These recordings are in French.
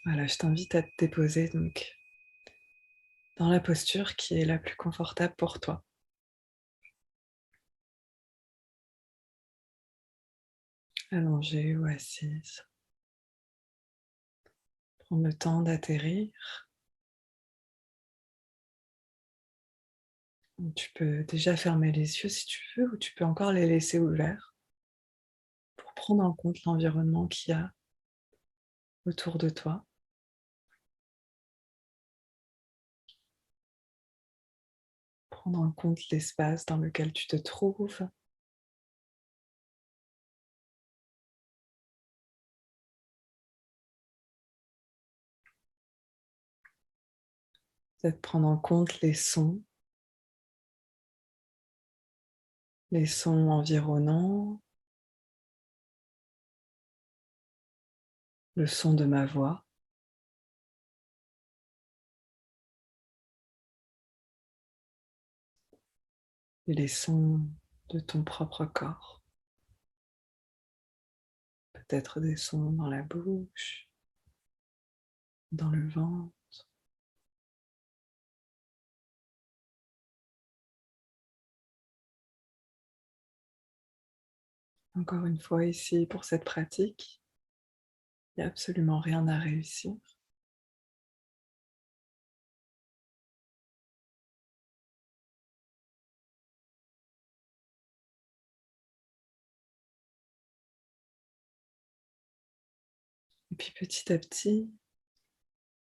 Voilà, je t'invite à te déposer donc dans la posture qui est la plus confortable pour toi. Allongée ou assise. Prends le temps d'atterrir. Tu peux déjà fermer les yeux si tu veux, ou tu peux encore les laisser ouverts pour prendre en compte l'environnement qu'il y a autour de toi. Prendre en compte l'espace dans lequel tu te trouves. Peut-être prendre en compte les sons environnants, le son de ma voix et les sons de ton propre corps. Peut-être des sons dans la bouche, dans le ventre. Encore une fois, ici, pour cette pratique, il n'y a absolument rien à réussir. Et puis petit à petit,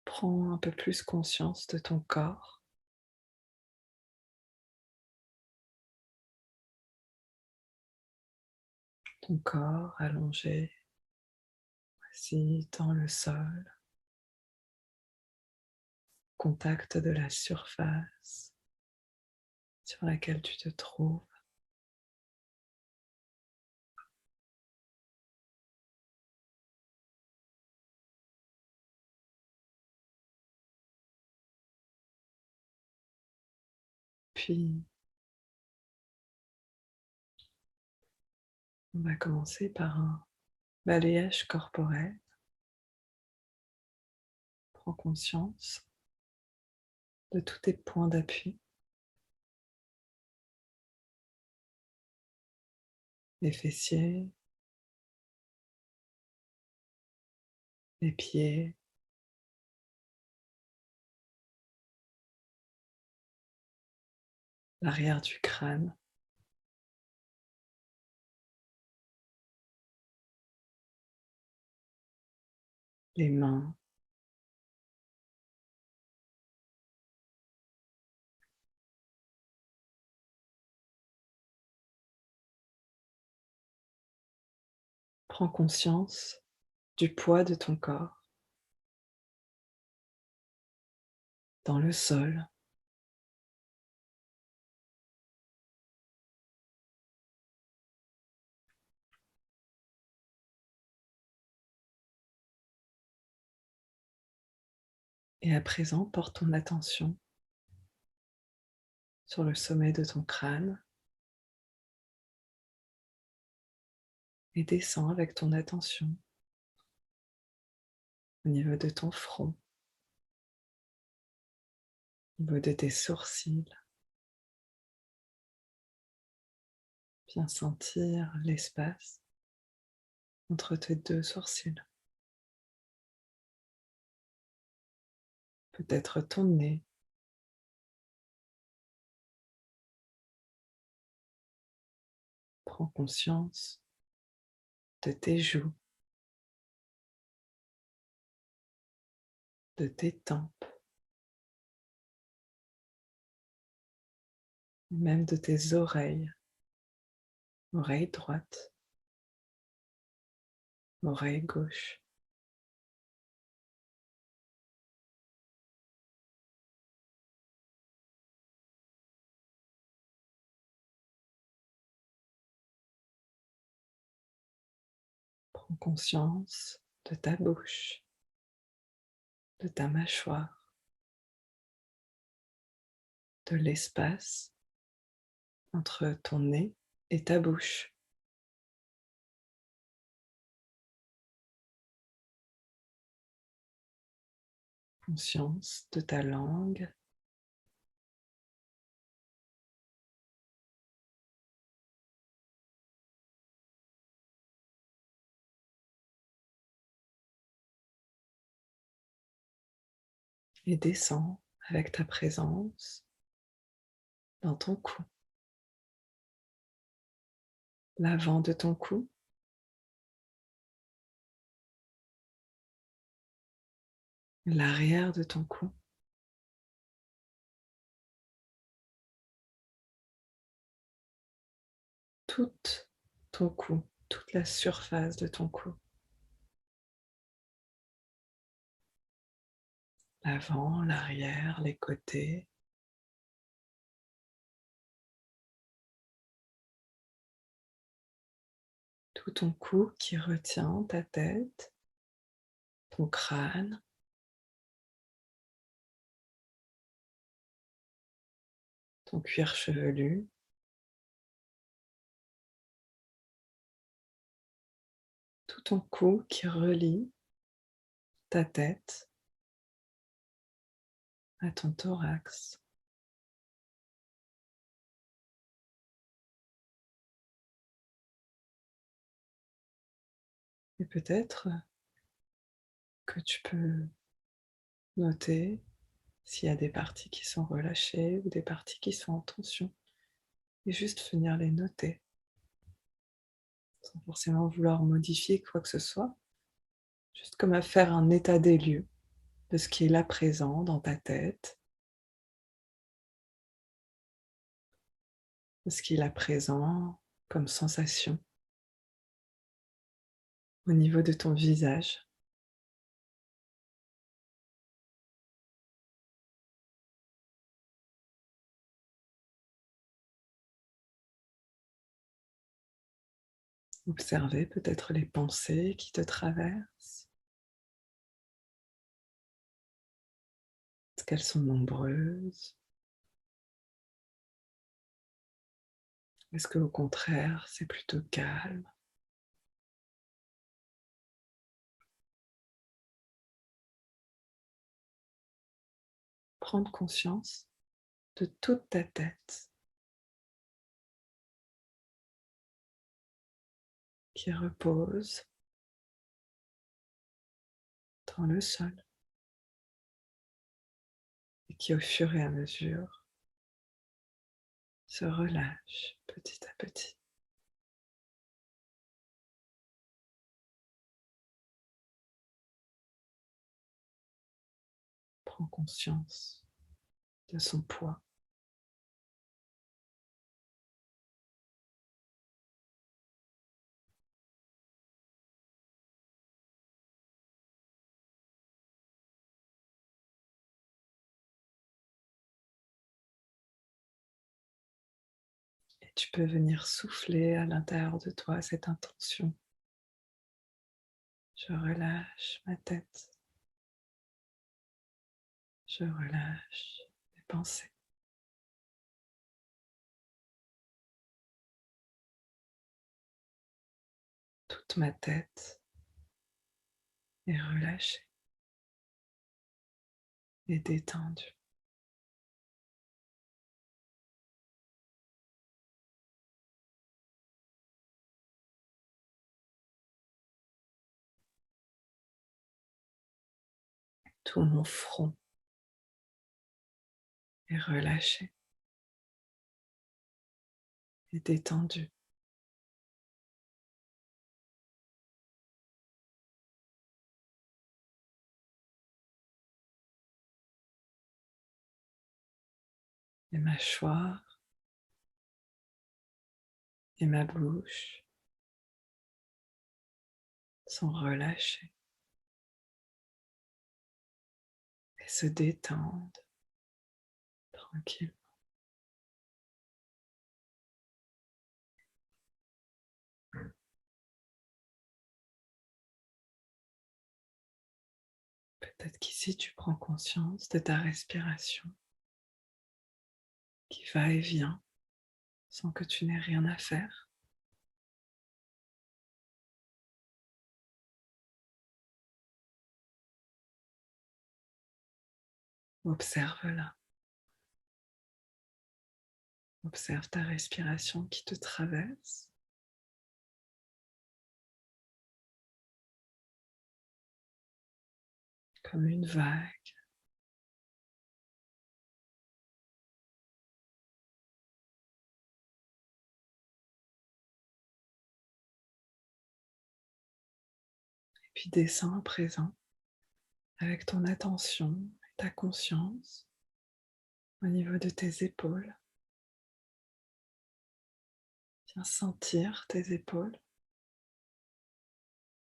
prends un peu plus conscience de ton corps. Ton corps allongé, assis dans le sol, contact de la surface sur laquelle tu te trouves. Puis, on va commencer par un balayage corporel. Prends conscience de tous tes points d'appui, les fessiers, les pieds, l'arrière du crâne, les mains, prends conscience du poids de ton corps dans le sol. Et à présent, porte ton attention sur le sommet de ton crâne et descends avec ton attention au niveau de ton front, au niveau de tes sourcils. Viens sentir l'espace entre tes deux sourcils. Peut-être ton nez, prends conscience de tes joues, de tes tempes, même de tes oreilles, oreille droite, oreille gauche. Prends conscience de ta bouche, de ta mâchoire, de l'espace entre ton nez et ta bouche. conscience de ta langue. Et descends avec ta présence dans ton cou, l'avant de ton cou, l'arrière de ton cou, tout ton cou, toute la surface de ton cou, l'avant, l'arrière, les côtés, tout ton cou qui retient ta tête, ton crâne, ton cuir chevelu, tout ton cou qui relie ta tête à ton thorax. Et peut-être que tu peux noter s'il y a des parties qui sont relâchées ou des parties qui sont en tension. Et juste venir les noter, sans forcément vouloir modifier quoi que ce soit, juste comme à faire un état des lieux de ce qui est là présent dans ta tête, de ce qui est là présent comme sensation au niveau de ton visage. Observer peut-être les pensées qui te traversent. Est-ce qu'elles sont nombreuses? Est-ce qu'au contraire, c'est plutôt calme? Prendre conscience de toute ta tête qui repose dans le sol et qui, au fur et à mesure, se relâche petit à petit. Prends conscience de son poids. Et tu peux venir souffler à l'intérieur de toi cette intention. Je relâche ma tête. Je relâche mes pensées. Toute ma tête est relâchée et détendue. Tout mon front est relâché et détendu. Les mâchoires et ma bouche sont relâchées et se détendent tranquillement. Peut-être qu'ici tu prends conscience de ta respiration qui va et vient sans que tu n'aies rien à faire. Observe-la. Observe ta respiration qui te traverse. Comme une vague. Puis descends à présent avec ton attention et ta conscience au niveau de tes épaules. Viens sentir tes épaules.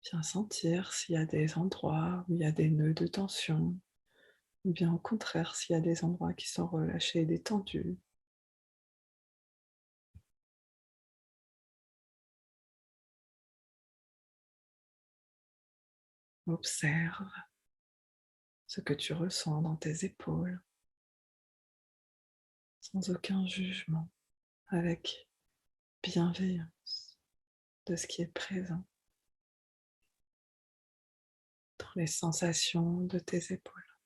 Viens sentir s'il y a des endroits où il y a des nœuds de tension, ou bien au contraire s'il y a des endroits qui sont relâchés et détendus. Observe ce que tu ressens dans tes épaules, sans aucun jugement, avec bienveillance de ce qui est présent dans les sensations de tes épaules.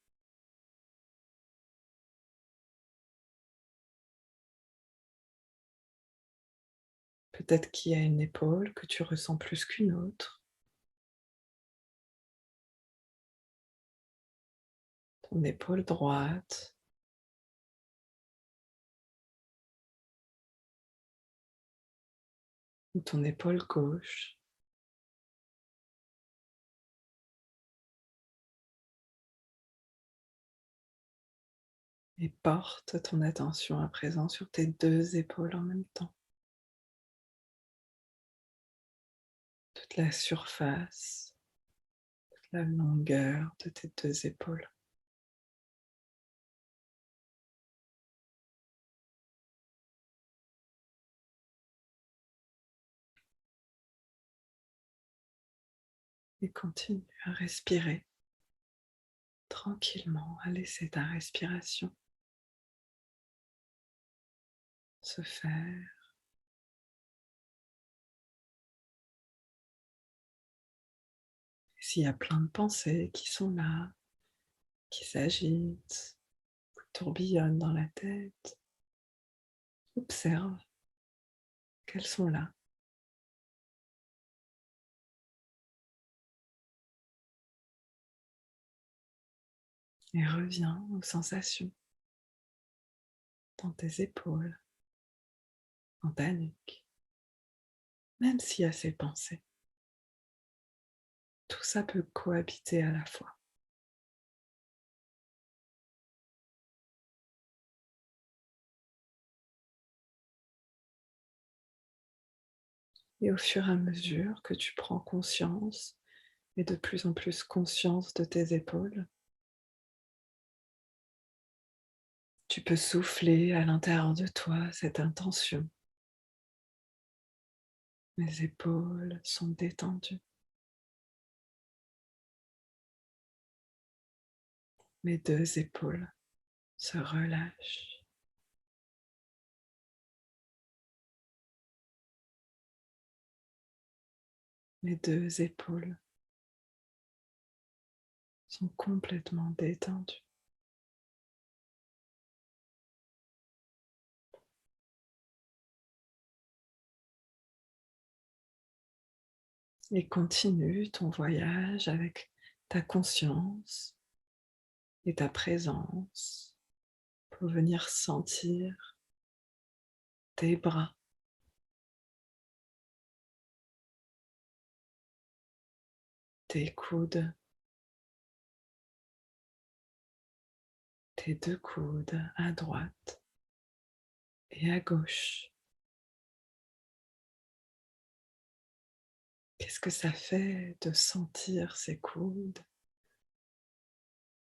Peut-être qu'il y a une épaule que tu ressens plus qu'une autre, ton épaule droite, ou ton épaule gauche. Et porte ton attention à présent sur tes deux épaules en même temps. Toute la surface, toute la longueur de tes deux épaules. Et continue à respirer tranquillement, à laisser ta respiration se faire. Et s'il y a plein de pensées qui sont là, qui s'agitent, qui tourbillonnent dans la tête, observe qu'elles sont là. Et reviens aux sensations dans tes épaules, dans ta nuque, même s'il y a ces pensées. Tout ça peut cohabiter à la fois. Et au fur et à mesure que tu prends conscience, et de plus en plus conscience de tes épaules, tu peux souffler à l'intérieur de toi cette intention. Mes épaules sont détendues. Mes deux épaules se relâchent. Mes deux épaules sont complètement détendues. Et continue ton voyage avec ta conscience et ta présence pour venir sentir tes bras, tes coudes, tes deux coudes à droite et à gauche. Qu'est-ce que ça fait de sentir ces coudes?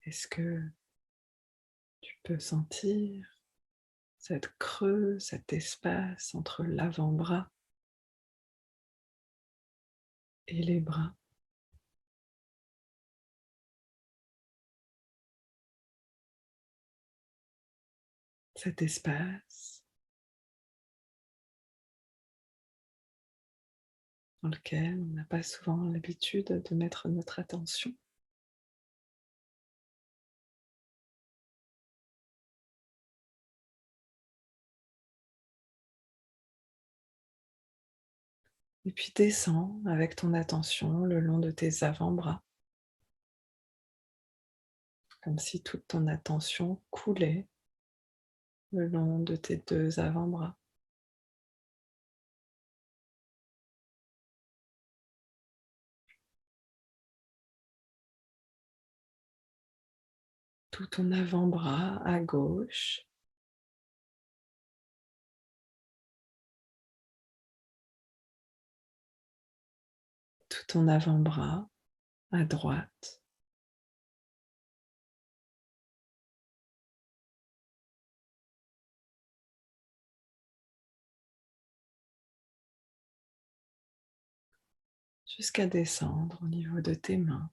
Est-ce que tu peux sentir cette creux, cet espace entre l'avant-bras et les bras? Cet espace dans lequel on n'a pas souvent l'habitude de mettre notre attention. Et puis descends avec ton attention le long de tes avant-bras, comme si toute ton attention coulait le long de tes deux avant-bras. Tout ton avant-bras à gauche, tout ton avant-bras à droite, jusqu'à descendre au niveau de tes mains,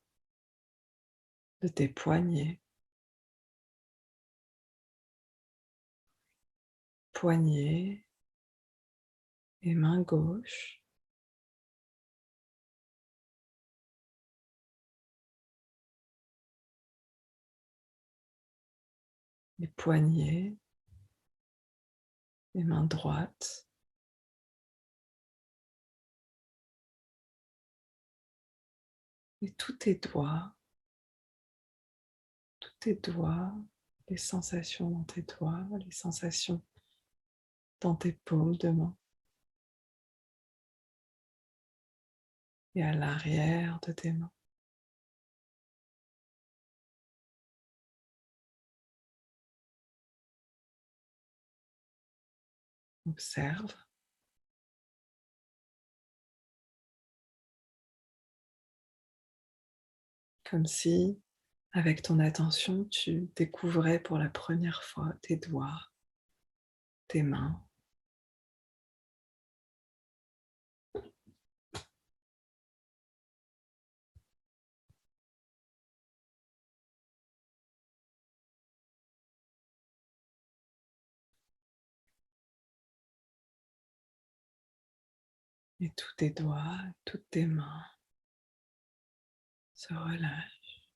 de tes poignets, poignets et main gauche, les poignets et main droite, et tous tes doigts, les sensations dans tes doigts, les sensations dans tes paumes de main et à l'arrière de tes mains. Observe comme si, avec ton attention, tu découvrais pour la première fois tes doigts, tes mains, et tous tes doigts, toutes tes mains se relâchent.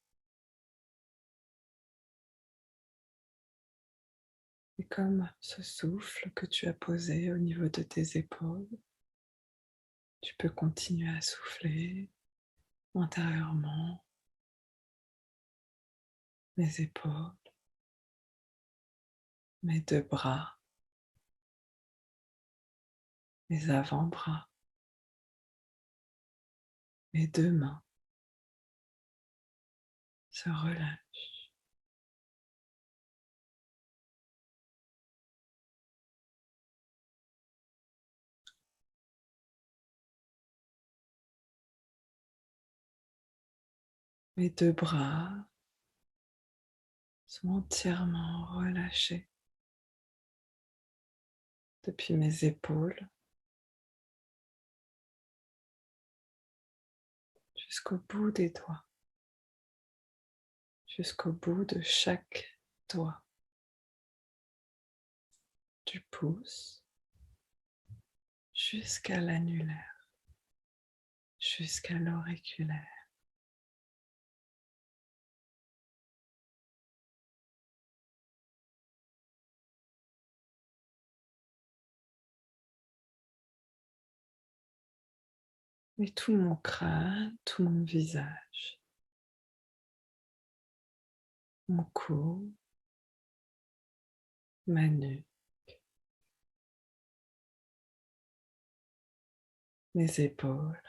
Et comme ce souffle que tu as posé au niveau de tes épaules, tu peux continuer à souffler intérieurement mes épaules, mes deux bras, mes avant-bras, mes deux mains se relâchent. Mes deux bras sont entièrement relâchés depuis mes épaules jusqu'au bout des doigts, jusqu'au bout de chaque doigt, du pouce jusqu'à l'annulaire, jusqu'à l'auriculaire. Et tout mon crâne, tout mon visage, mon cou, ma nuque, mes épaules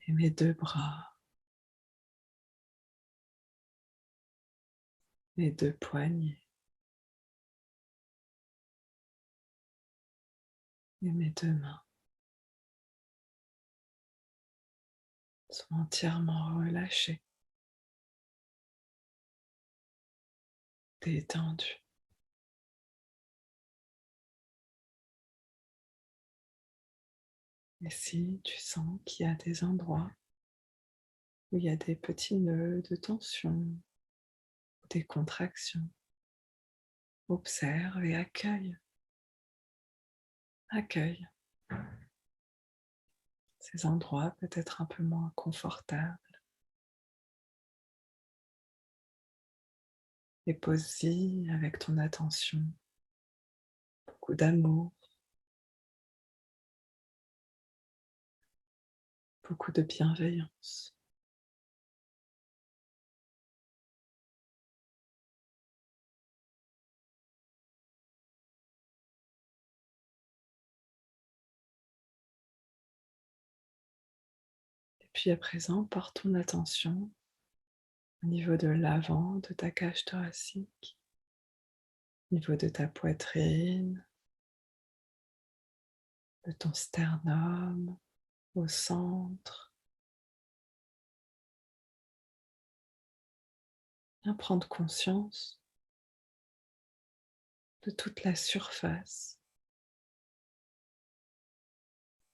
et mes deux bras, mes deux poignets et mes deux mains sont entièrement relâchés, détendus. Et si tu sens qu'il y a des endroits où il y a des petits nœuds de tension, des contractions, observe et accueille. Accueille ces endroits peut-être un peu moins confortables et pose-y avec ton attention beaucoup d'amour, beaucoup de bienveillance. Et puis à présent, porte ton attention au niveau de l'avant de ta cage thoracique, au niveau de ta poitrine, de ton sternum, au centre. Viens prendre conscience de toute la surface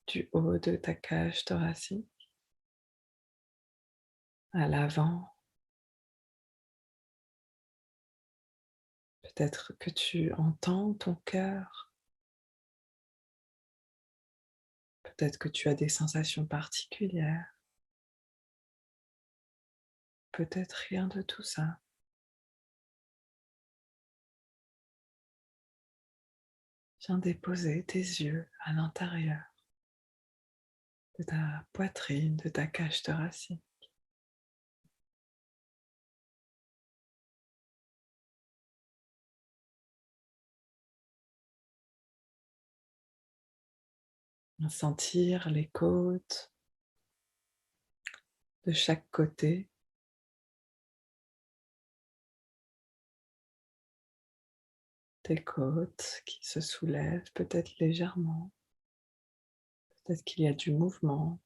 du haut de ta cage thoracique, à l'avant. Peut-être que tu entends ton cœur, peut-être que tu as des sensations particulières, peut-être rien de tout ça. Viens déposer tes yeux à l'intérieur de ta poitrine, de ta cage thoracique. Viens sentir les côtes de chaque côté, tes côtes qui se soulèvent peut-être légèrement, peut-être qu'il y a du mouvement,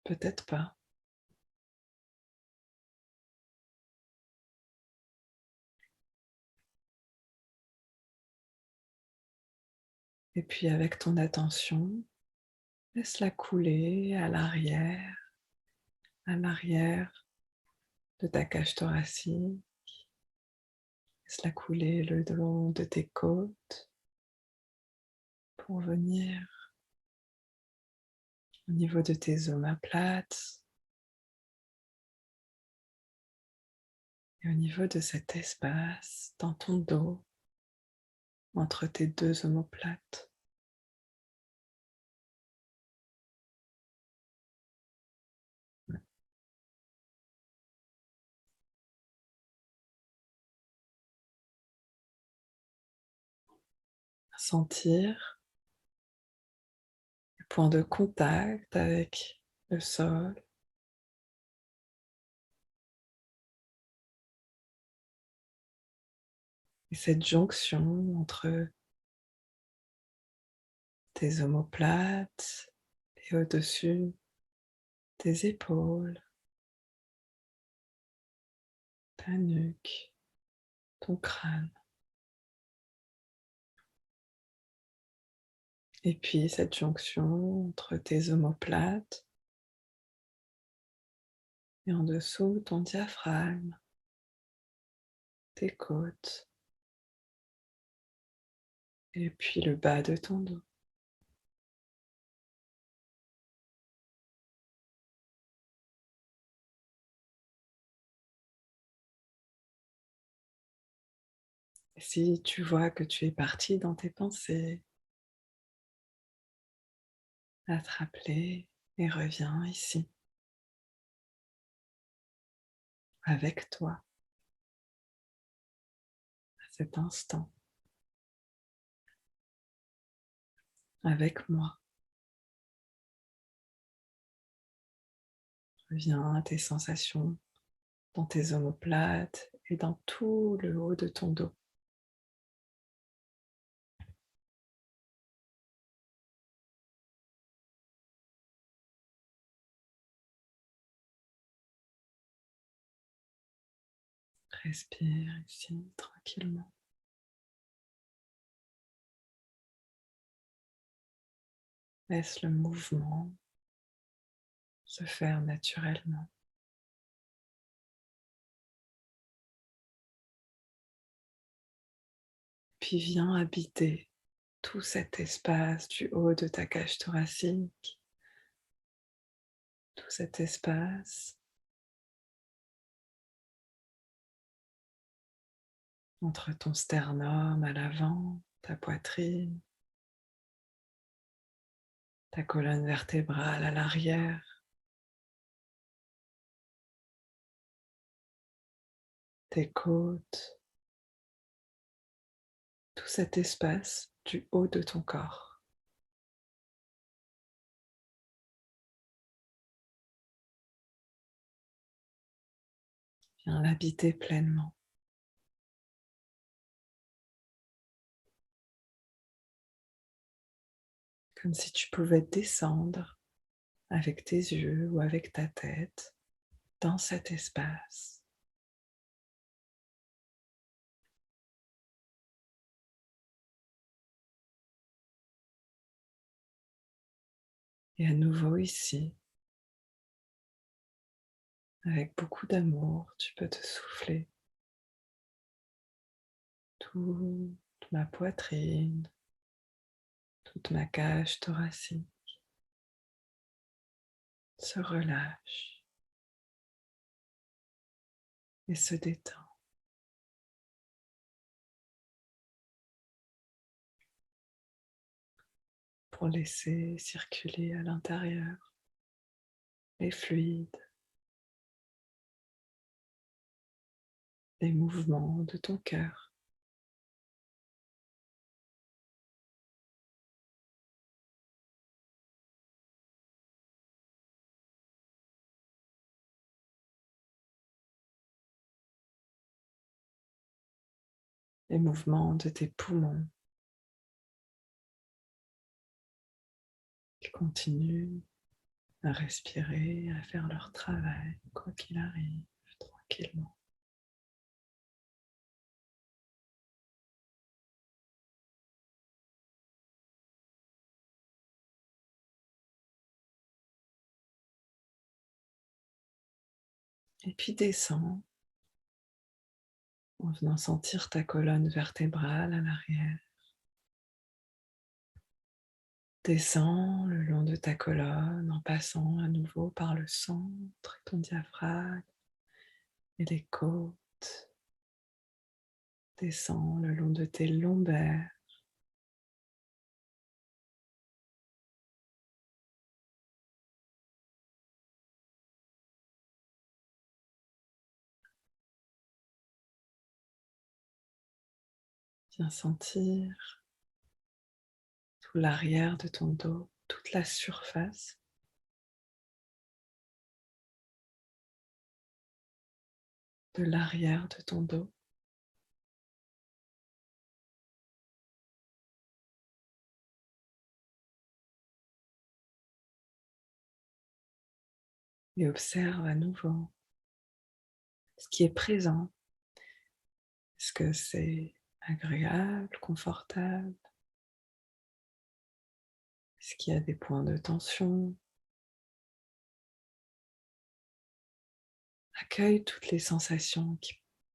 peut-être pas. Et puis avec ton attention, laisse-la couler à l'arrière de ta cage thoracique. Laisse-la couler le long de tes côtes pour venir au niveau de tes omoplates et au niveau de cet espace dans ton dos entre tes deux omoplates. Sentir le point de contact avec le sol et cette jonction entre tes omoplates et au-dessus tes épaules, ta nuque, ton crâne. Et puis cette jonction entre tes omoplates et en dessous ton diaphragme, tes côtes et puis le bas de ton dos. Et si tu vois que tu es parti dans tes pensées, attrape-les et reviens ici, avec toi, à cet instant, avec moi. Reviens à tes sensations dans tes omoplates et dans tout le haut de ton dos. Respire ici tranquillement. Laisse le mouvement se faire naturellement. Puis viens habiter tout cet espace du haut de ta cage thoracique, tout cet espace entre ton sternum à l'avant, ta poitrine, ta colonne vertébrale à l'arrière, tes côtes, tout cet espace du haut de ton corps. Viens l'habiter pleinement, comme si tu pouvais descendre avec tes yeux ou avec ta tête dans cet espace. Et à nouveau ici, avec beaucoup d'amour, tu peux te souffler toute ma poitrine, toute ma cage thoracique se relâche et se détend pour laisser circuler à l'intérieur les fluides, les mouvements de ton cœur. Les mouvements de tes poumons qui continuent à respirer, à faire leur travail, quoi qu'il arrive, tranquillement. Et puis descends en venant sentir ta colonne vertébrale à l'arrière. Descends le long de ta colonne en passant à nouveau par le centre, ton diaphragme et les côtes. Descends le long de tes lombaires. Viens sentir tout l'arrière de ton dos, toute la surface de l'arrière de ton dos. Et observe à nouveau ce qui est présent. Est-ce que c'est agréable, confortable? Est-ce qu'il y a des points de tension? Accueille toutes les sensations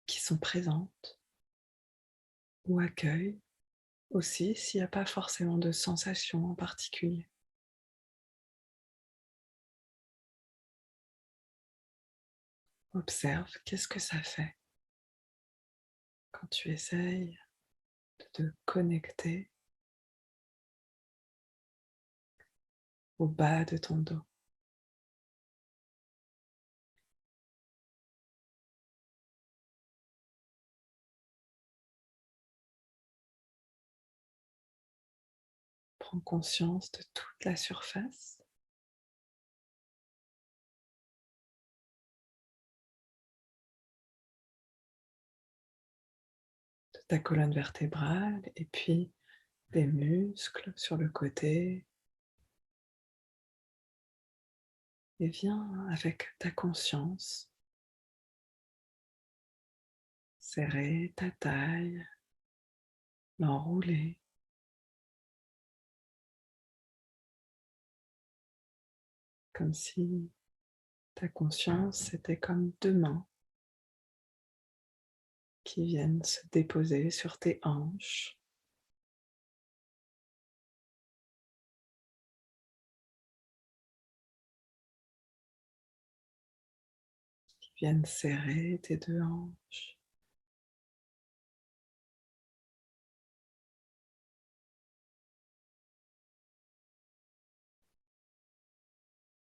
qui sont présentes ou accueille aussi s'il n'y a pas forcément de sensation en particulier. Observe qu'est-ce que ça fait quand tu essayes de te connecter au bas de ton dos. Prends conscience de toute la surface, de ta colonne vertébrale et puis des muscles sur le côté. Et viens avec ta conscience serrer ta taille, l'enrouler, comme si ta conscience était comme deux mains qui viennent se déposer sur tes hanches, qui viennent serrer tes deux hanches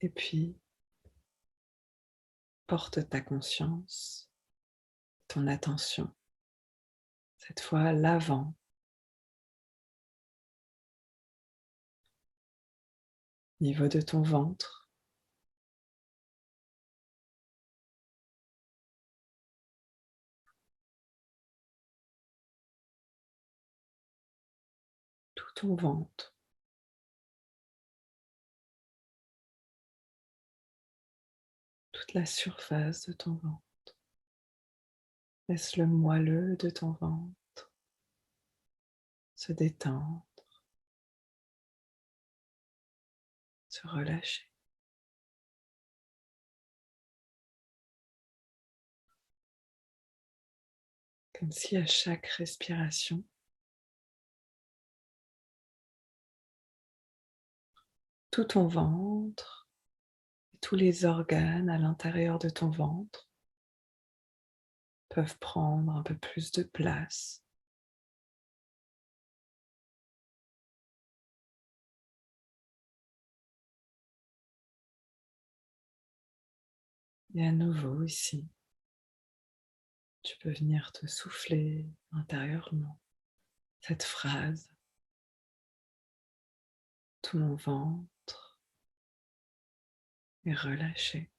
Et puis, porte ta conscience, ton attention, cette fois à l'avant, niveau de ton ventre, tout ton ventre, toute la surface de ton ventre. Laisse le moelleux de ton ventre se détendre, se relâcher. Comme si à chaque respiration, tout ton ventre, tous les organes à l'intérieur de ton ventre peuvent prendre un peu plus de place. Et à nouveau ici, tu peux venir te souffler intérieurement cette phrase: tout mon ventre est relâché.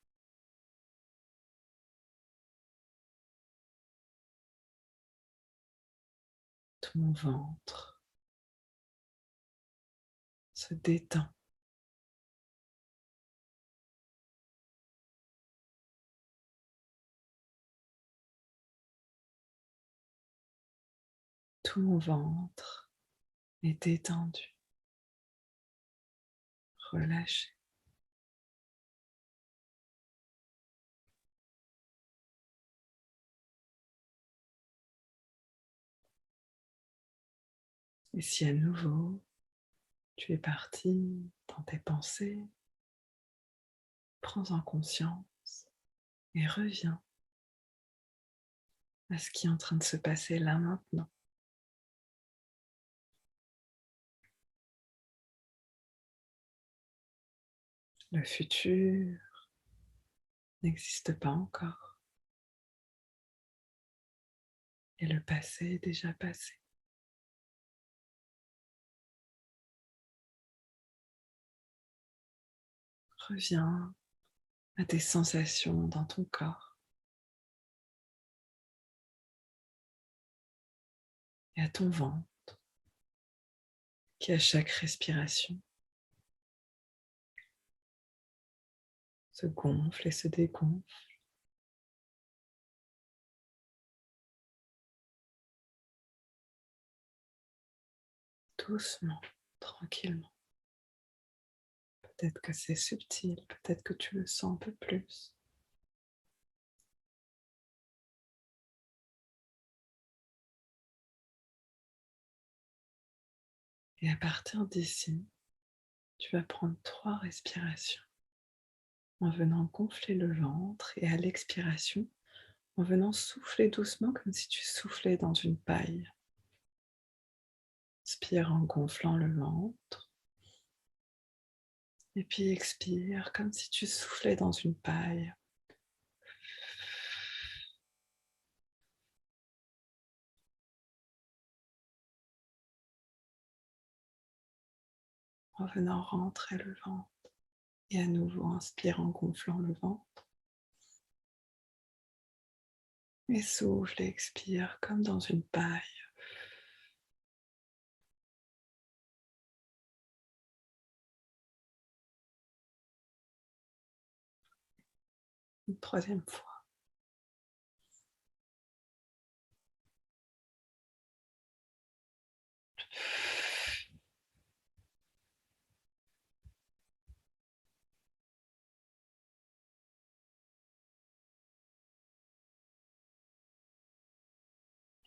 Tout mon ventre se détend. Tout mon ventre est détendu, relâché. Et si à nouveau tu es parti dans tes pensées, prends-en conscience et reviens à ce qui est en train de se passer là maintenant. Le futur n'existe pas encore et le passé est déjà passé. Reviens à tes sensations dans ton corps et à ton ventre qui, à chaque respiration, se gonfle et se dégonfle doucement, tranquillement. Peut-être que c'est subtil, peut-être que tu le sens un peu plus. Et à partir d'ici, tu vas prendre 3 respirations en venant gonfler le ventre et à l'expiration, en venant souffler doucement comme si tu soufflais dans une paille. Inspire en gonflant le ventre et puis expire comme si tu soufflais dans une paille. En venant rentrer le ventre et à nouveau inspire en gonflant le ventre et souffle et expire comme dans une paille. Une troisième fois.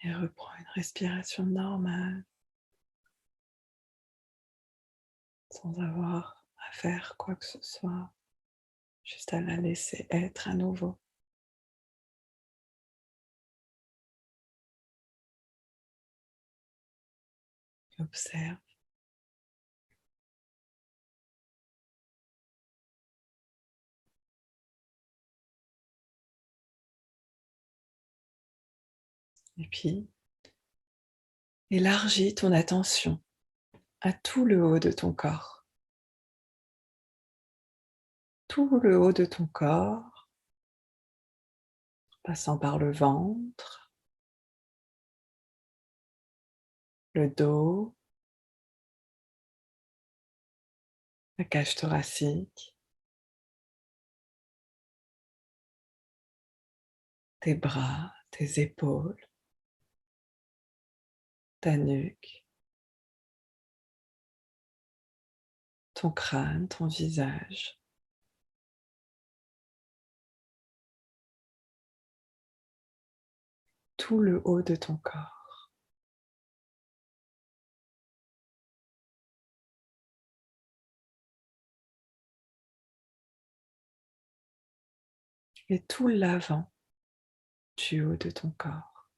Et reprends une respiration normale sans avoir à faire quoi que ce soit, juste à la laisser être à nouveau. Observe Et puis, élargis ton attention à tout le haut de ton corps. Tout le haut de ton corps, passant par le ventre, le dos, la cage thoracique, tes bras, tes épaules, ta nuque, ton crâne, ton visage, tout le haut de ton corps. Et tout l'avant du haut de ton corps.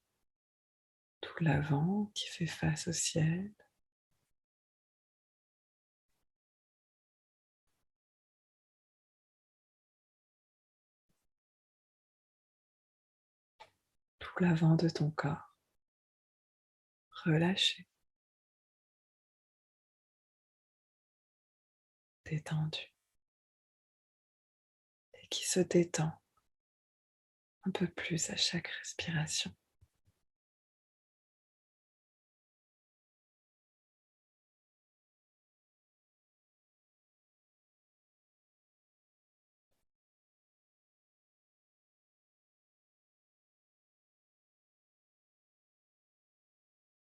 Tout l'avant qui fait face au ciel. Tout l'avant de ton corps. Relâché, détendu. Et qui se détend un peu plus à chaque respiration.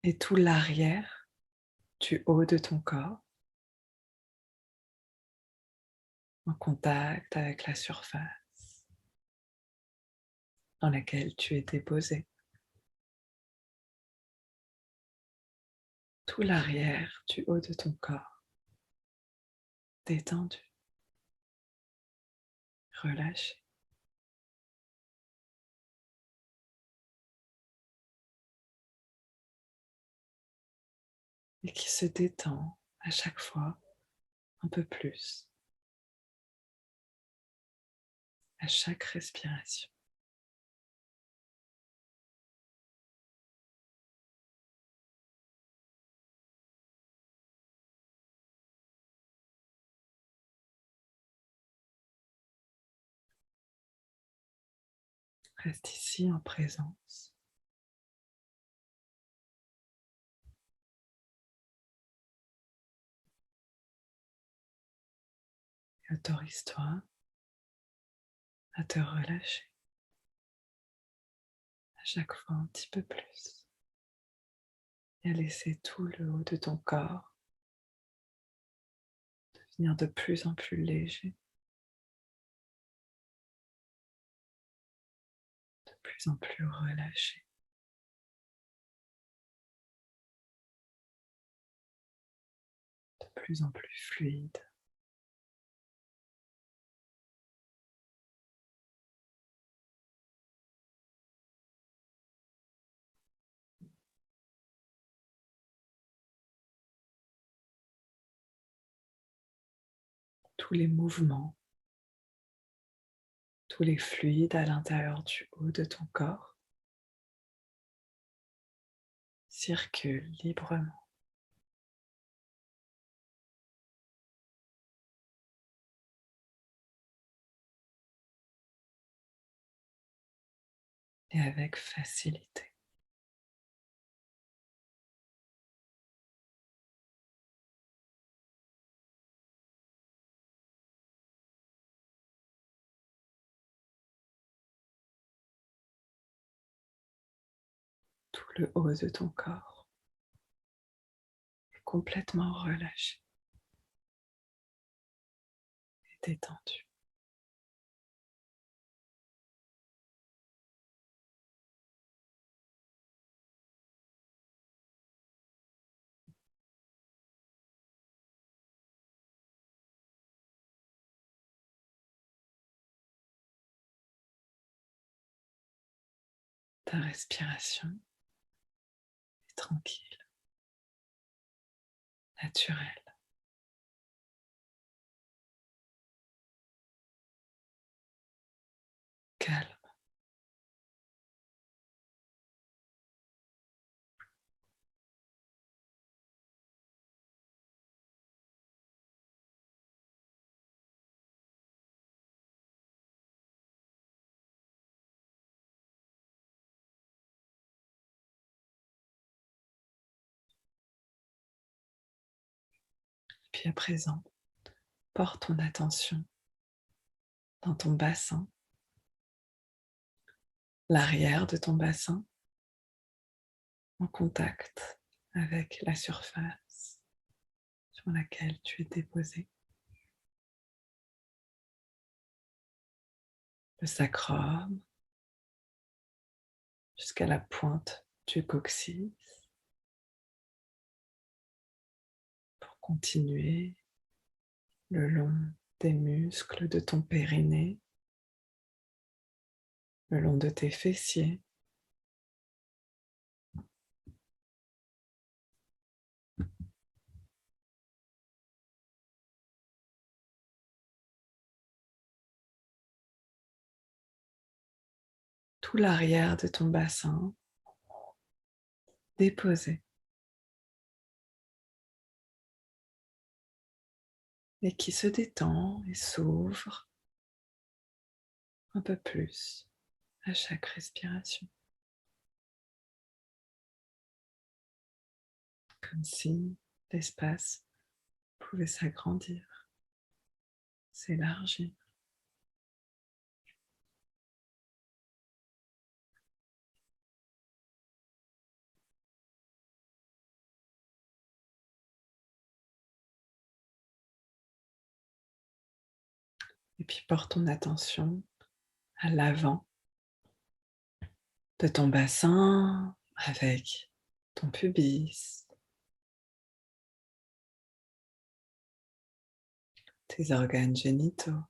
Et tout l'arrière du haut de ton corps en contact avec la surface dans laquelle tu es déposé. Tout l'arrière du haut de ton corps détendu, relâché. Et qui se détend à chaque fois un peu plus, à chaque respiration. Reste ici en présence et autorise-toi à te relâcher à chaque fois un petit peu plus et à laisser tout le haut de ton corps devenir de plus en plus léger, de plus en plus relâché. De plus en plus fluide. Tous les mouvements, tous les fluides à l'intérieur du haut de ton corps circulent librement. Et avec facilité. Tout le haut de ton corps est complètement relâché et détendu. Ta respiration est tranquille, naturelle, calme. Puis à présent, porte ton attention dans ton bassin, l'arrière de ton bassin, en contact avec la surface sur laquelle tu es déposé. Le sacrum jusqu'à la pointe du coccyx pour continuer le long des muscles de ton périnée, le long de tes fessiers, tout l'arrière de ton bassin déposé et qui se détend et s'ouvre un peu plus à chaque respiration, comme si l'espace pouvait s'agrandir, s'élargir. Et puis porte ton attention à l'avant de ton bassin avec ton pubis, tes organes génitaux,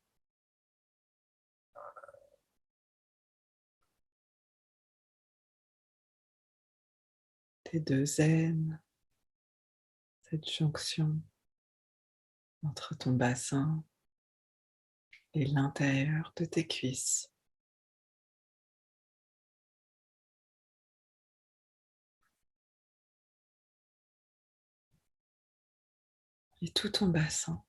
tes deux aines, cette jonction entre ton bassin et l'intérieur de tes cuisses. Et tout ton bassin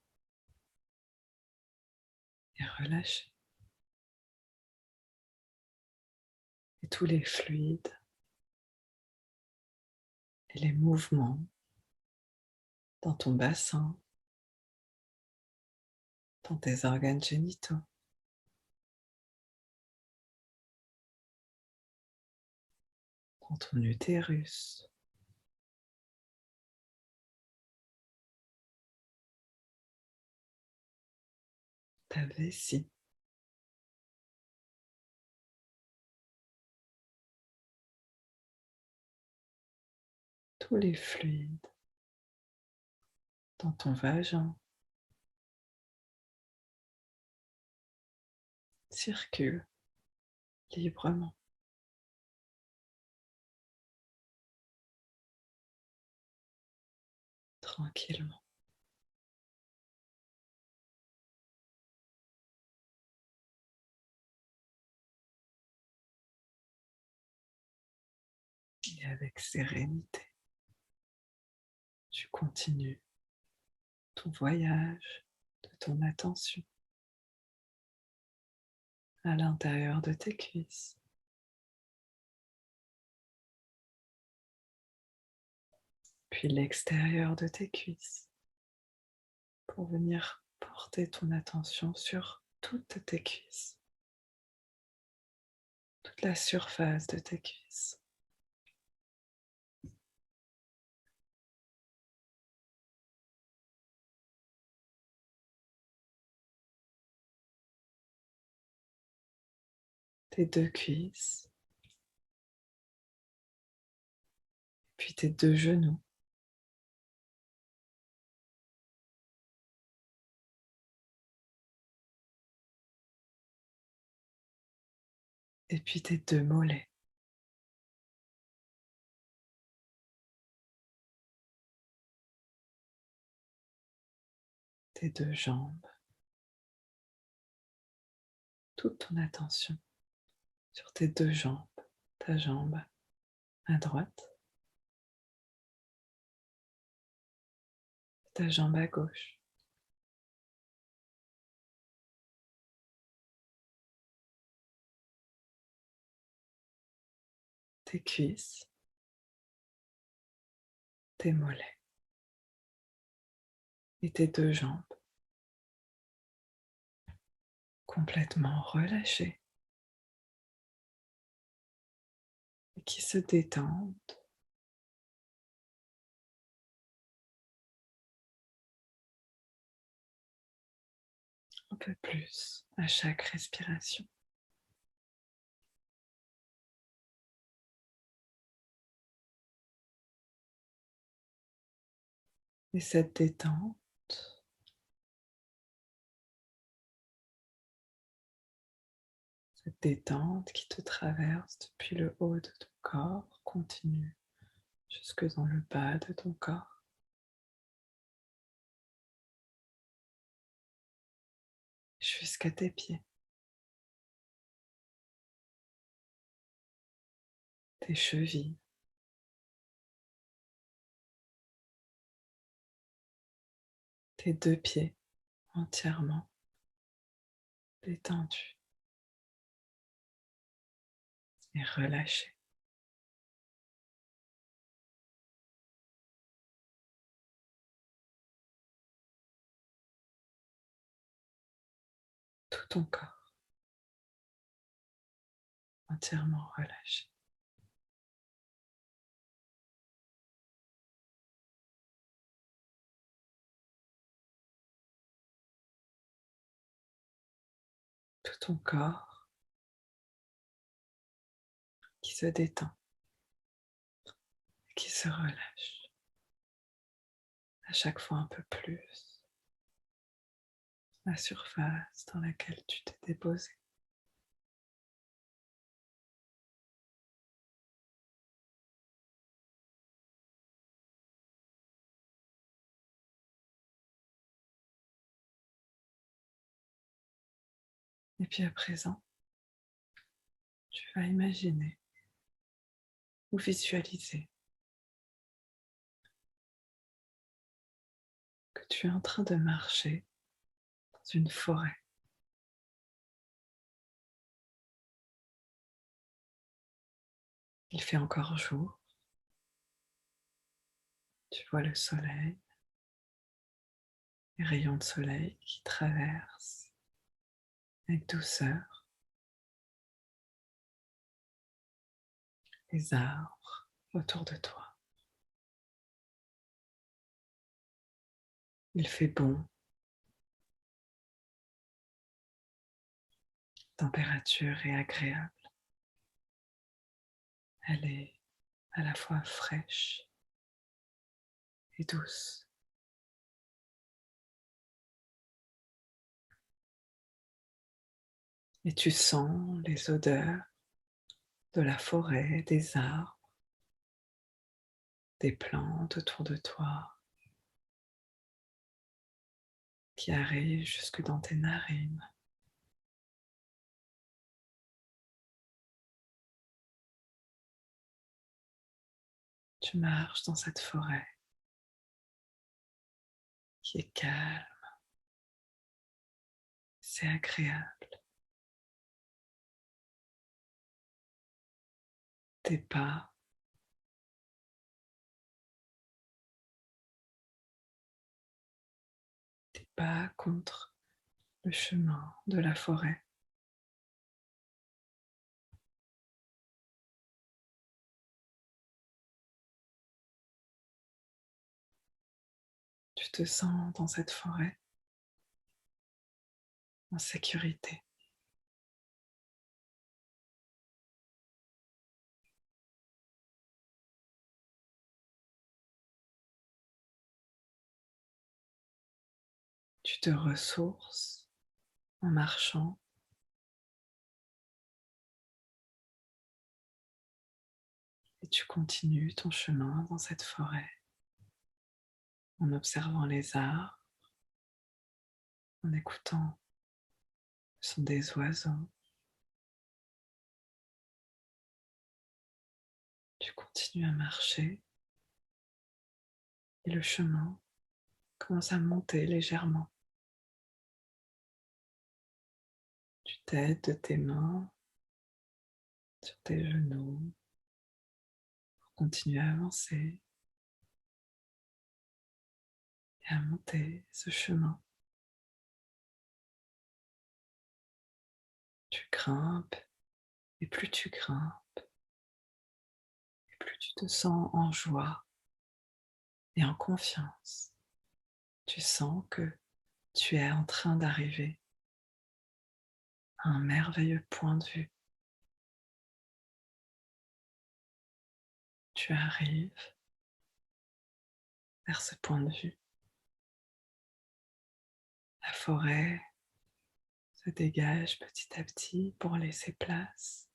est relâché. Et tous les fluides et les mouvements dans ton bassin, dans tes organes génitaux, dans ton utérus, ta vessie, tous les fluides dans ton vagin circulent librement. Tranquillement. Et avec sérénité, tu continues ton voyage de ton attention à l'intérieur de tes cuisses, puis l'extérieur de tes cuisses, pour venir porter ton attention sur toutes tes cuisses, toute la surface de tes cuisses. Tes deux cuisses, puis tes deux genoux, et puis tes deux mollets. Tes deux jambes, toute ton attention sur tes deux jambes, ta jambe à droite, ta jambe à gauche. Tes cuisses, tes mollets. et tes 2 jambes complètement relâchées et qui se détendent un peu plus à chaque respiration. Et cette détente qui te traverse depuis le haut de ton corps continue jusque dans le bas de ton corps, jusqu'à tes pieds, tes chevilles, tes 2 pieds entièrement détendus et relâchés. Tout ton corps entièrement relâché. Tout ton corps qui se détend, qui se relâche à chaque fois un peu plus la surface dans laquelle tu t'es déposé. Et puis à présent, tu vas imaginer ou visualiser que tu es en train de marcher dans une forêt. Il fait encore jour, tu vois le soleil, les rayons de soleil qui traversent avec douceur les arbres autour de toi. Il fait bon, la température est agréable, elle est à la fois fraîche et douce. Et tu sens les odeurs de la forêt, des arbres, des plantes autour de toi qui arrivent jusque dans tes narines. Tu marches dans cette forêt qui est calme, c'est agréable. Tes pas contre le chemin de la forêt. Tu te sens dans cette forêt en sécurité. Tu te ressources en marchant et tu continues ton chemin dans cette forêt en observant les arbres, en écoutant le son des oiseaux. Tu continues à marcher et le chemin commence à monter légèrement. Tu t'aides de tes mains sur tes genoux pour continuer à avancer. et à monter ce chemin. Tu grimpes, et plus tu grimpes, et plus tu te sens en joie et en confiance. Tu sens que tu es en train d'arriver à un merveilleux point de vue. Tu arrives vers ce point de vue. La forêt se dégage petit à petit pour laisser place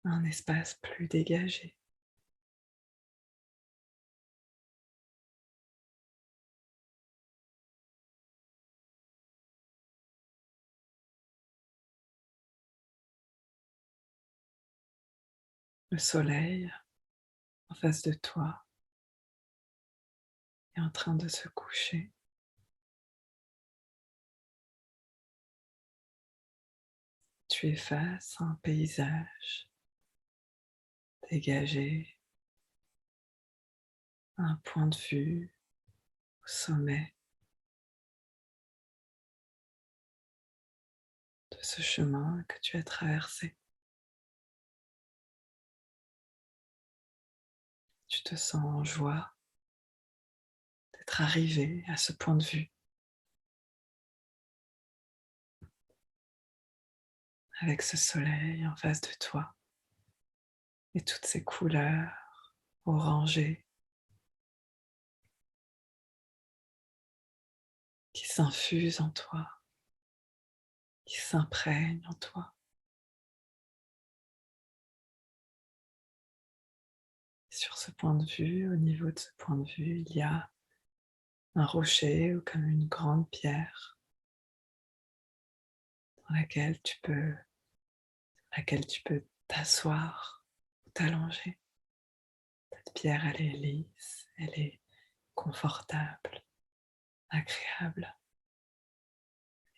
à un espace plus dégagé. Le soleil en face de toi est en train de se coucher. Tu es face à un paysage dégagé, à un point de vue au sommet de ce chemin que tu as traversé. Tu te sens en joie d'être arrivé à ce point de vue avec ce soleil en face de toi et toutes ces couleurs orangées qui s'infusent en toi, qui s'imprègnent en toi. Sur ce point de vue, au niveau de ce point de vue, il y a un rocher ou comme une grande pierre dans laquelle tu peux t'asseoir ou t'allonger. Cette pierre, elle est lisse, elle est confortable, agréable.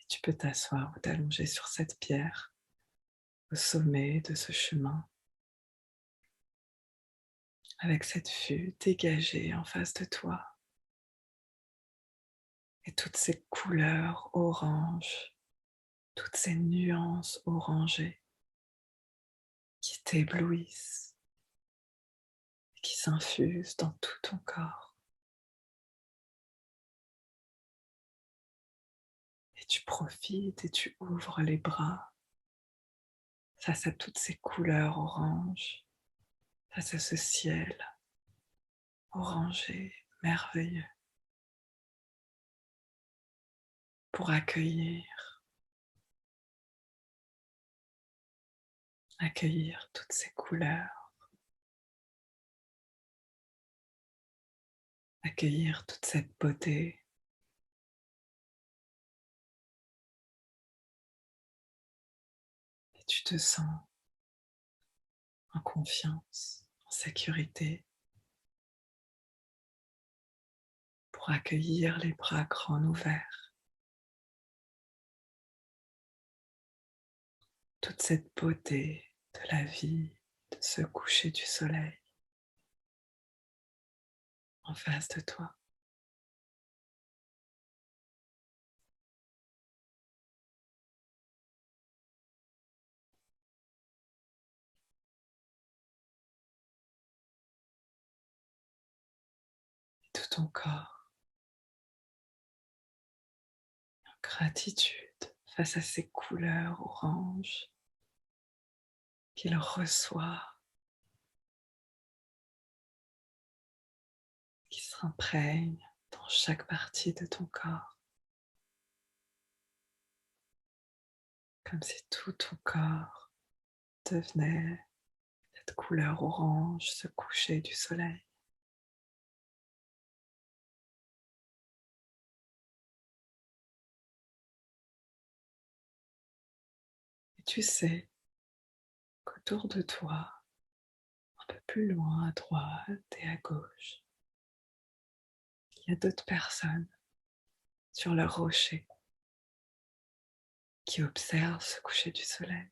Et tu peux t'asseoir ou t'allonger sur cette pierre au sommet de ce chemin avec cette vue dégagée en face de toi et toutes ces couleurs oranges, toutes ces nuances orangées qui t'éblouissent et qui s'infusent dans tout ton corps. Et tu profites et tu ouvres les bras face à toutes ces couleurs oranges, face à ce ciel orangé, merveilleux, pour accueillir toutes ces couleurs, accueillir toute cette beauté. Et tu te sens en confiance, en sécurité, pour accueillir les bras grands ouverts toute cette beauté de la vie, de ce coucher du soleil en face de toi. Et tout ton corps en gratitude face à ces couleurs oranges qu'il reçoit, qui s'imprègnent dans chaque partie de ton corps, comme si tout ton corps devenait cette couleur orange, ce coucher du soleil. Et tu sais qu'autour de toi, un peu plus loin à droite et à gauche, il y a d'autres personnes sur leur rocher qui observent ce coucher du soleil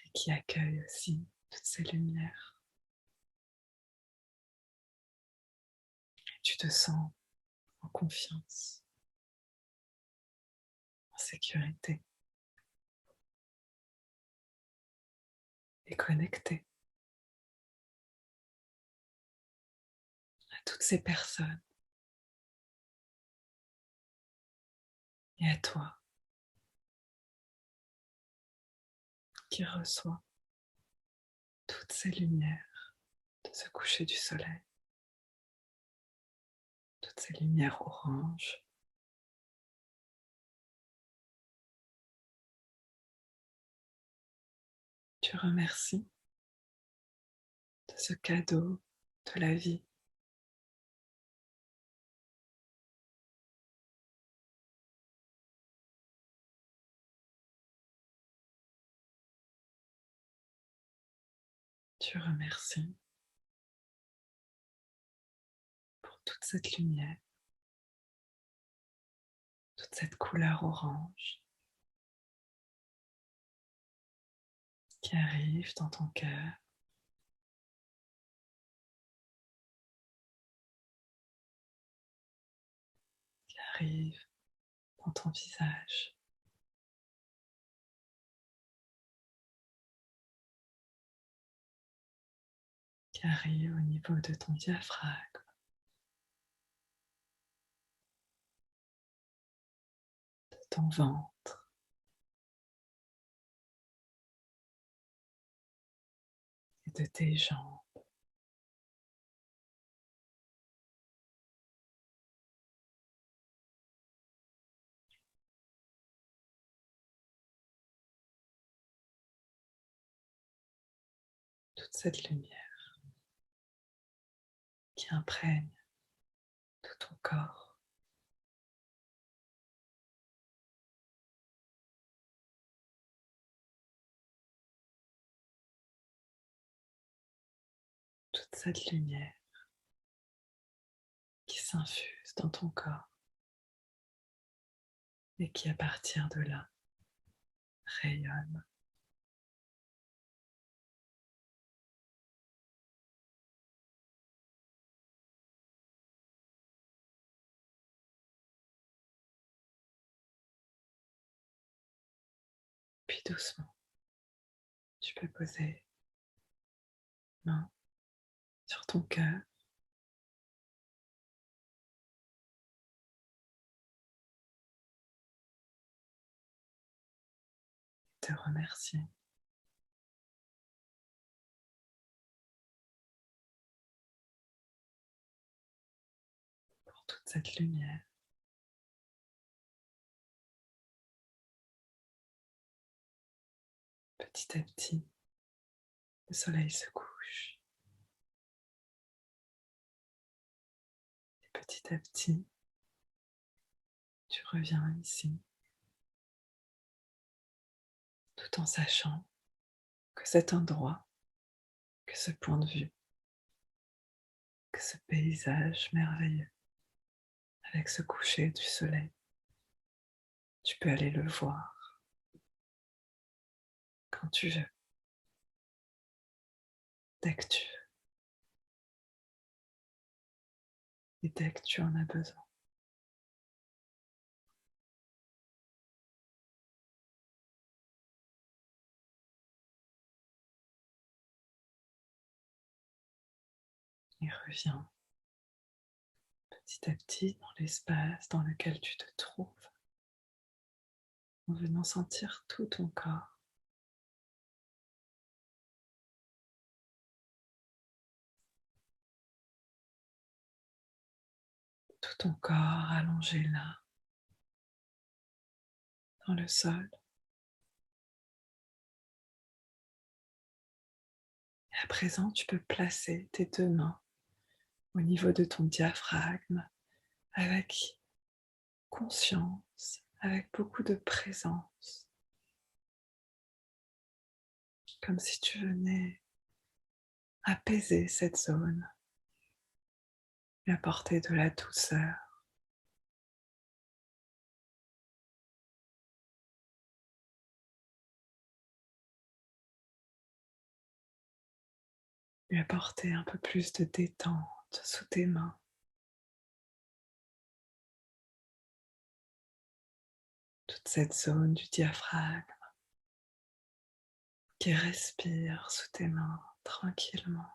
et qui accueillent aussi toutes ces lumières. Tu te sens en confiance, en sécurité et connecté à toutes ces personnes et à toi qui reçois toutes ces lumières de ce coucher du soleil, toutes ces lumières oranges. Tu remercies de ce cadeau de la vie. Tu remercies pour toute cette lumière, toute cette couleur orange qui arrive dans ton cœur, qui arrive dans ton visage. Qui arrive au niveau de ton diaphragme, de ton ventre et de tes jambes. Toute cette lumière qui imprègne tout ton corps. Toute cette lumière qui s'infuse dans ton corps et qui, à partir de là, rayonne. Puis doucement, tu peux poser main sur ton cœur et te remercier pour toute cette lumière. Petit à petit, le soleil se couche et petit à petit, tu reviens ici tout en sachant que cet endroit, que ce point de vue, que ce paysage merveilleux avec ce coucher du soleil, tu peux aller le voir quand tu veux, dès que tu veux et dès que tu en as besoin. Et reviens petit à petit dans l'espace dans lequel tu te trouves, en venant sentir tout ton corps, tout ton corps allongé là, dans le sol. Et à présent, tu peux placer tes deux mains au niveau de ton diaphragme avec conscience, avec beaucoup de présence, comme si tu venais apaiser cette zone, lui apporter de la douceur, lui apporter un peu plus de détente sous tes mains. toute cette zone du diaphragme qui respire sous tes mains tranquillement.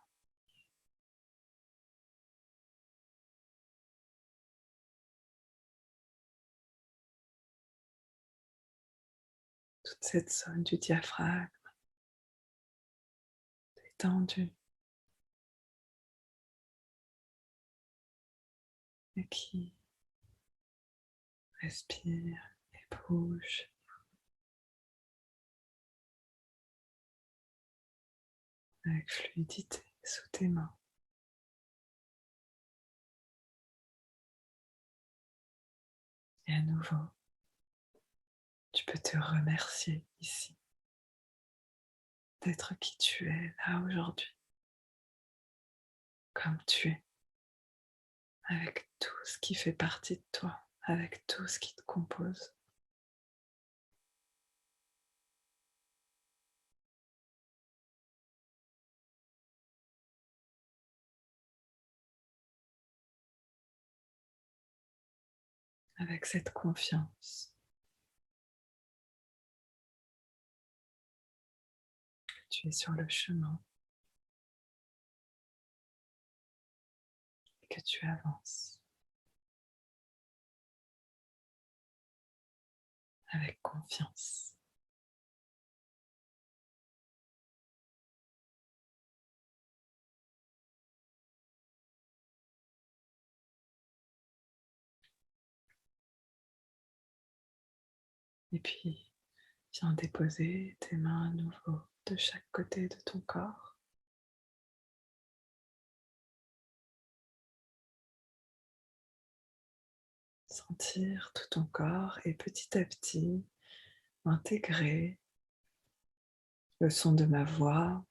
Toute cette zone du diaphragme détendue et qui respire et bouge avec fluidité sous tes mains. Et à nouveau, tu peux te remercier ici d'être qui tu es là aujourd'hui, comme tu es, avec tout ce qui fait partie de toi, avec tout ce qui te compose. Avec cette confiance que tu es sur le chemin et que tu avances avec confiance. Et puis, viens déposer tes mains à nouveau de chaque côté de ton corps. Sentir tout ton corps et petit à petit intégrer le son de ma voix,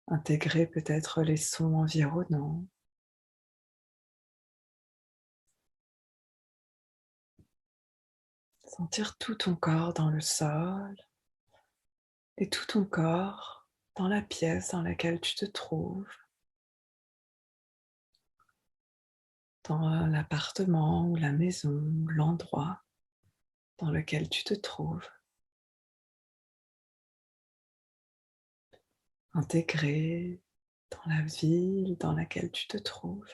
intégrer peut-être les sons environnants, sentir tout ton corps dans le sol et tout ton corps dans la pièce dans laquelle tu te trouves, dans l'appartement ou la maison, ou l'endroit dans lequel tu te trouves. Intégrer dans la ville dans laquelle tu te trouves,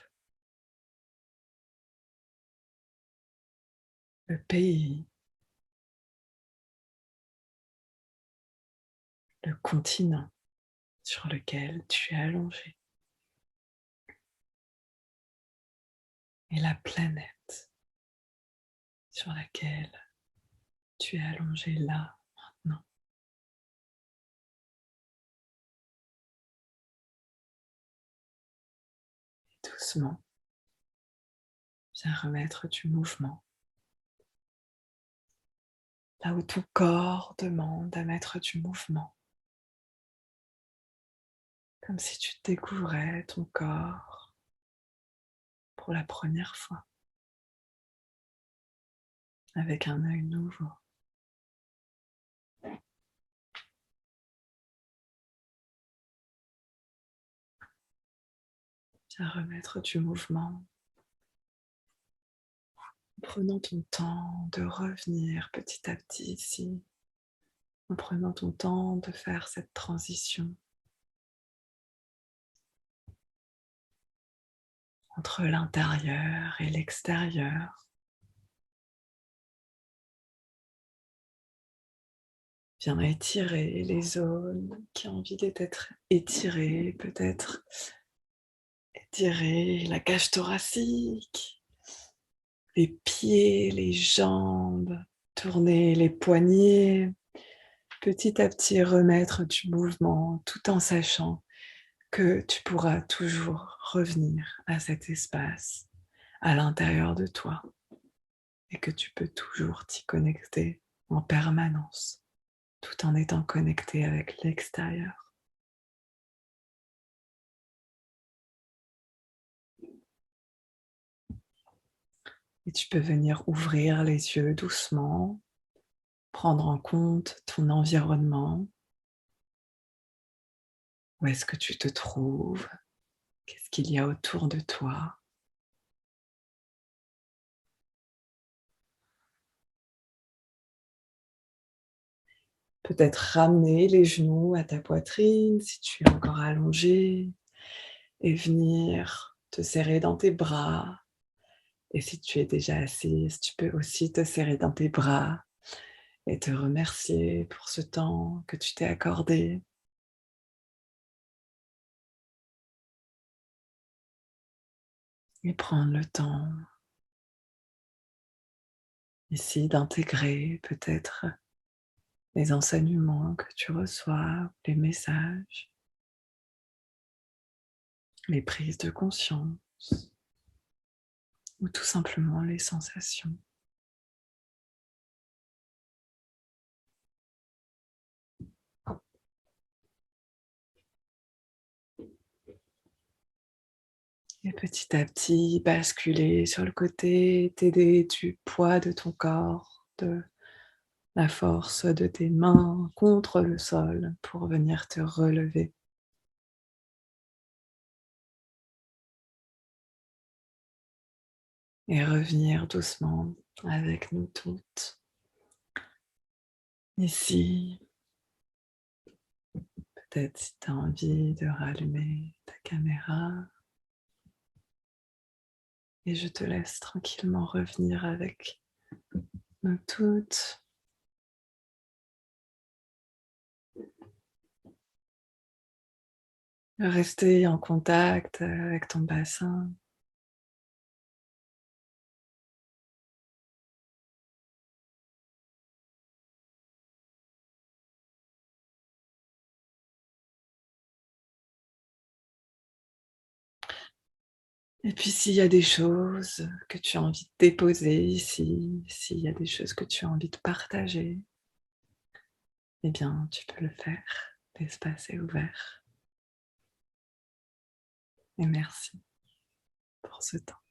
le pays, le continent sur lequel tu es allongé et la planète sur laquelle tu es allongé là, maintenant. Et doucement, viens remettre du mouvement là où ton corps demande à mettre du mouvement, comme si tu découvrais ton corps pour la première fois, avec un œil nouveau. Viens remettre du mouvement, en prenant ton temps de revenir petit à petit ici, en prenant ton temps de faire cette transition entre l'intérieur et l'extérieur. Viens étirer les zones qui ont envie d'être étirées, peut-être étirer la cage thoracique, les pieds, les jambes, tourner les poignets, petit à petit remettre du mouvement tout en sachant que tu pourras toujours revenir à cet espace à l'intérieur de toi et que tu peux toujours t'y connecter en permanence tout en étant connecté avec l'extérieur. Et tu peux venir ouvrir les yeux doucement, prendre en compte ton environnement. Où est-ce que tu te trouves? Qu'est-ce qu'il y a autour de toi? Peut-être ramener les genoux à ta poitrine si tu es encore allongé et venir te serrer dans tes bras. Et si tu es déjà assise, tu peux aussi te serrer dans tes bras et te remercier pour ce temps que tu t'es accordé. Et prendre le temps ici d'intégrer peut-être les enseignements que tu reçois, les messages, les prises de conscience ou tout simplement les sensations. Et petit à petit, basculer sur le côté, t'aider du poids de ton corps, de la force de tes mains contre le sol pour venir te relever et revenir doucement avec nous toutes. Ici, peut-être si tu as envie de rallumer ta caméra et je te laisse tranquillement revenir avec nous toutes. Rester en contact avec ton bassin. Et puis s'il y a des choses que tu as envie de déposer ici, s'il y a des choses que tu as envie de partager, eh bien tu peux le faire. L'espace est ouvert et merci pour ce temps.